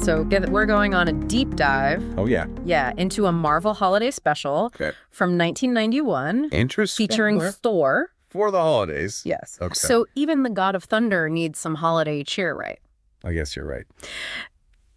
So we're going on a deep dive. Oh, yeah. Yeah, into a Marvel holiday special from 1991. Interesting. Featuring Thor. For the holidays. Yes. Okay. So even the God of Thunder needs some holiday cheer, right? I guess you're right.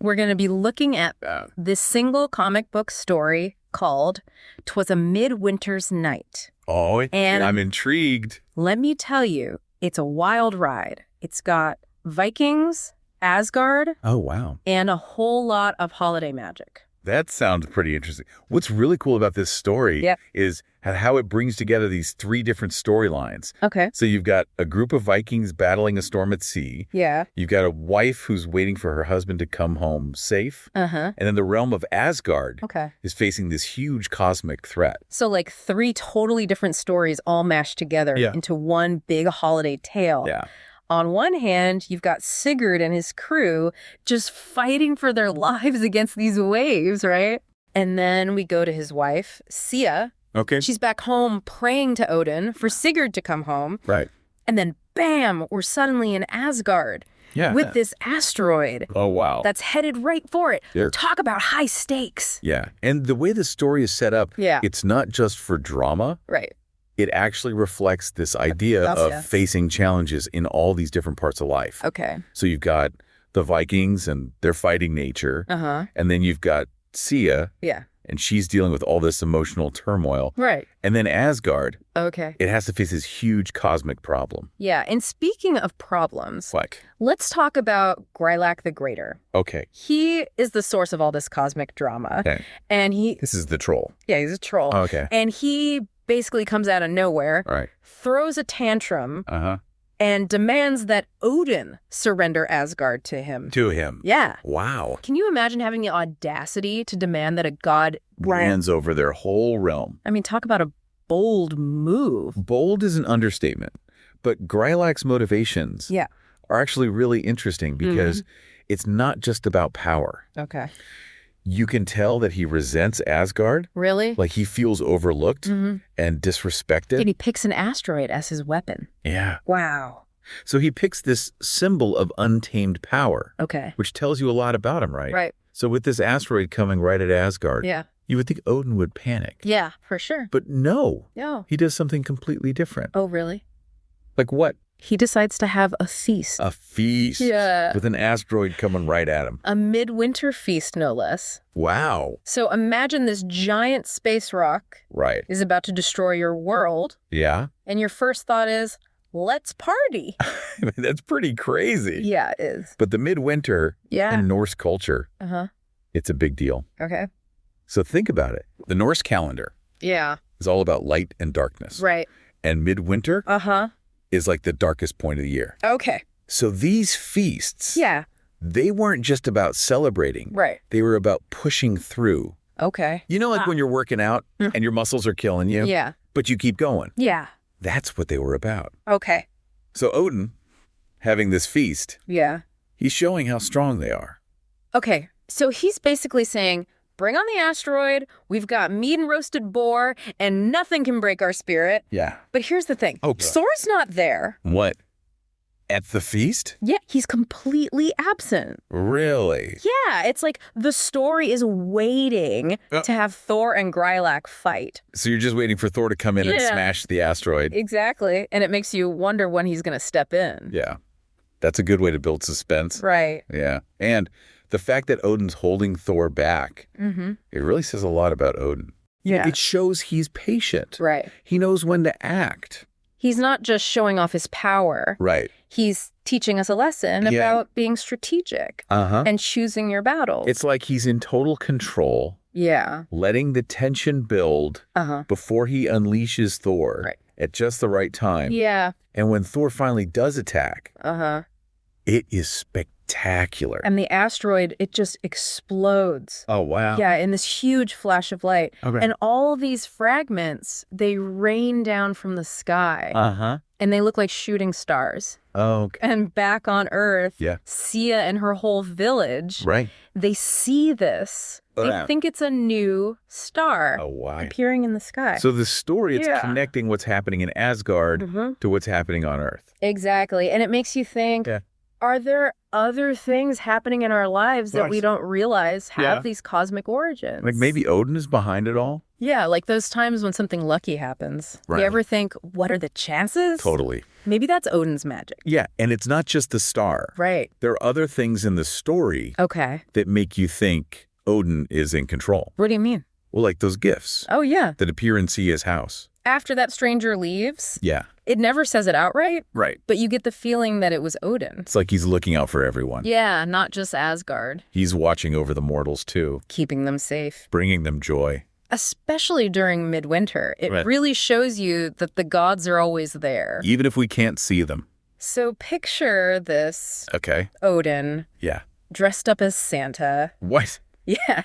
We're going to be looking at this single comic book story called "'Twas a Midwinter's Night." Oh, and I'm intrigued. Let me tell you, it's a wild ride. It's got Vikings, Asgard. Oh, wow. And a whole lot of holiday magic. That sounds pretty interesting. What's really cool about this story is how it brings together these three different storylines. Okay. So you've got a group of Vikings battling a storm at sea. Yeah. You've got a wife who's waiting for her husband to come home safe. Uh-huh. And then the realm of Asgard is facing this huge cosmic threat. So like three totally different stories all mashed together into one big holiday tale. Yeah. On one hand, you've got Sigurd and his crew just fighting for their lives against these waves, right? And then we go to his wife, Sia. Okay. She's back home praying to Odin for Sigurd to come home. Right. And then, bam, we're suddenly in Asgard with this asteroid. Oh, wow. That's headed right for it. Yeah. Talk about high stakes. Yeah. And the way the story is set up, it's not just for drama. Right. It actually reflects this idea of facing challenges in all these different parts of life. Okay. So you've got the Vikings and their fighting nature. Uh-huh. And then you've got Sia. Yeah. And she's dealing with all this emotional turmoil. Right. And then Asgard. Okay. It has to face this huge cosmic problem. Yeah. And speaking of problems, like, let's talk about Grylak the Greater. Okay. He is the source of all this cosmic drama. Okay. And This is the troll. Yeah, he's a troll. Oh, okay. And he basically comes out of nowhere, throws a tantrum, and demands that Odin surrender Asgard to him. Yeah. Wow. Can you imagine having the audacity to demand that a god hands over their whole realm? I mean, talk about a bold move. Bold is an understatement, but Grylak's motivations are actually really interesting because it's not just about power. Okay. You can tell that he resents Asgard. Really? Like he feels overlooked and disrespected. And he picks an asteroid as his weapon. Yeah. Wow. So he picks this symbol of untamed power. Okay. Which tells you a lot about him, right? Right. So with this asteroid coming right at Asgard, you would think Odin would panic. Yeah, for sure. But no. No. He does something completely different. Oh, really? Like what? He decides to have a feast. A feast? Yeah. With an asteroid coming right at him. A Midwinter Feast, no less. Wow. So imagine this giant space rock is about to destroy your world. Yeah. And your first thought is, let's party. I mean, that's pretty crazy. Yeah, it is. But the midwinter in Norse culture, it's a big deal. Okay. So think about it. The Norse calendar is all about light and darkness. Right. And midwinter is like the darkest point of the year. Okay. So these feasts, they weren't just about celebrating. Right. They were about pushing through. Okay. You know, like when you're working out and your muscles are killing you? Yeah. But you keep going. Yeah. That's what they were about. Okay. So Odin, having this feast, he's showing how strong they are. Okay. So he's basically saying, bring on the asteroid, we've got meat and roasted boar, and nothing can break our spirit. Yeah. But here's the thing. Oh, Thor's not there. What? At the feast? Yeah, he's completely absent. Really? Yeah, it's like the story is waiting to have Thor and Grylak fight. So you're just waiting for Thor to come in and smash the asteroid. Exactly. And it makes you wonder when he's going to step in. Yeah. That's a good way to build suspense. Right. Yeah. And the fact that Odin's holding Thor back, it really says a lot about Odin. Yeah. It shows he's patient. Right. He knows when to act. He's not just showing off his power. Right. He's teaching us a lesson about being strategic and choosing your battles. It's like he's in total control. Yeah. Letting the tension build before he unleashes Thor at just the right time. Yeah. And when Thor finally does attack, it is spectacular. And the asteroid, it just explodes. Oh, wow. Yeah, in this huge flash of light. Okay. And all these fragments, they rain down from the sky. And they look like shooting stars. Okay. And back on Earth, Sia and her whole village, they see this. They think it's a new star appearing in the sky. So the story, it's connecting what's happening in Asgard to what's happening on Earth. Exactly. And it makes you think, are there other things happening in our lives that we don't realize have these cosmic origins. Like maybe Odin is behind it all? Yeah, like those times when something lucky happens. Right. You ever think, what are the chances? Totally. Maybe that's Odin's magic. Yeah, and it's not just the star. Right. There are other things in the story that make you think Odin is in control. What do you mean? Well, like those gifts. Oh, yeah. That appear in Sia's house. After that stranger leaves, yeah, it never says it outright. Right. But you get the feeling that it was Odin. It's like he's looking out for everyone. Yeah, not just Asgard. He's watching over the mortals, too. Keeping them safe. Bringing them joy. Especially during Midwinter. It really shows you that the gods are always there. Even if we can't see them. So picture this. Okay. Odin. Yeah. Dressed up as Santa. What? Yeah.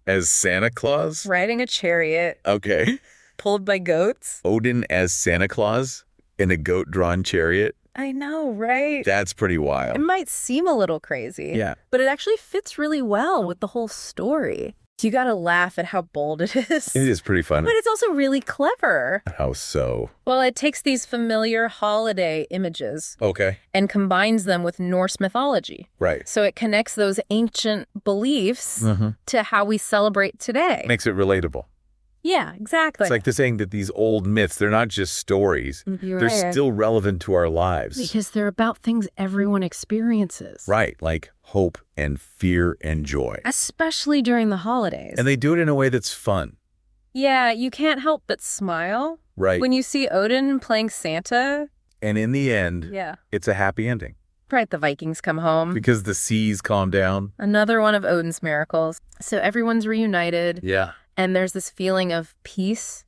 As Santa Claus? Riding a chariot. Okay. Pulled by goats. Odin as Santa Claus in a goat-drawn chariot? I know, right? That's pretty wild. It might seem a little crazy. Yeah. But it actually fits really well with the whole story. You gotta laugh at how bold it is. It is pretty fun. But it's also really clever. How so? Well, it takes these familiar holiday images. Okay. And combines them with Norse mythology. Right. So it connects those ancient beliefs to how we celebrate today. Makes it relatable. Yeah, exactly. It's like they're saying that these old myths, they're not just stories. They're still relevant to our lives. Because they're about things everyone experiences. Right, like hope and fear and joy. Especially during the holidays. And they do it in a way that's fun. Yeah, you can't help but smile. Right. When you see Odin playing Santa. And in the end, it's a happy ending. Right, the Vikings come home. Because the seas calm down. Another one of Odin's miracles. So everyone's reunited. Yeah. And there's this feeling of peace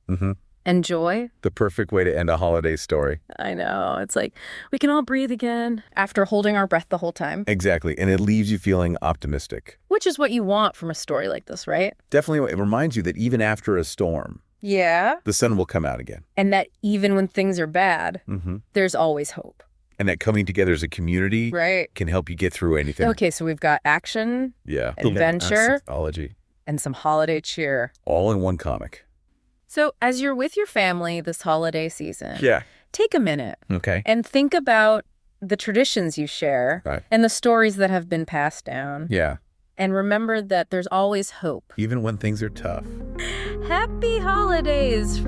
and joy. The perfect way to end a holiday story. I know. It's like we can all breathe again after holding our breath the whole time. Exactly. And it leaves you feeling optimistic. Which is what you want from a story like this, right? Definitely. It reminds you that even after a storm, the sun will come out again. And that even when things are bad, there's always hope. And that coming together as a community can help you get through anything. Okay, so we've got action, adventure, and some holiday cheer. All in one comic. So as you're with your family this holiday season, take a minute and think about the traditions you share and the stories that have been passed down. Yeah. And remember that there's always hope. Even when things are tough. Happy holidays!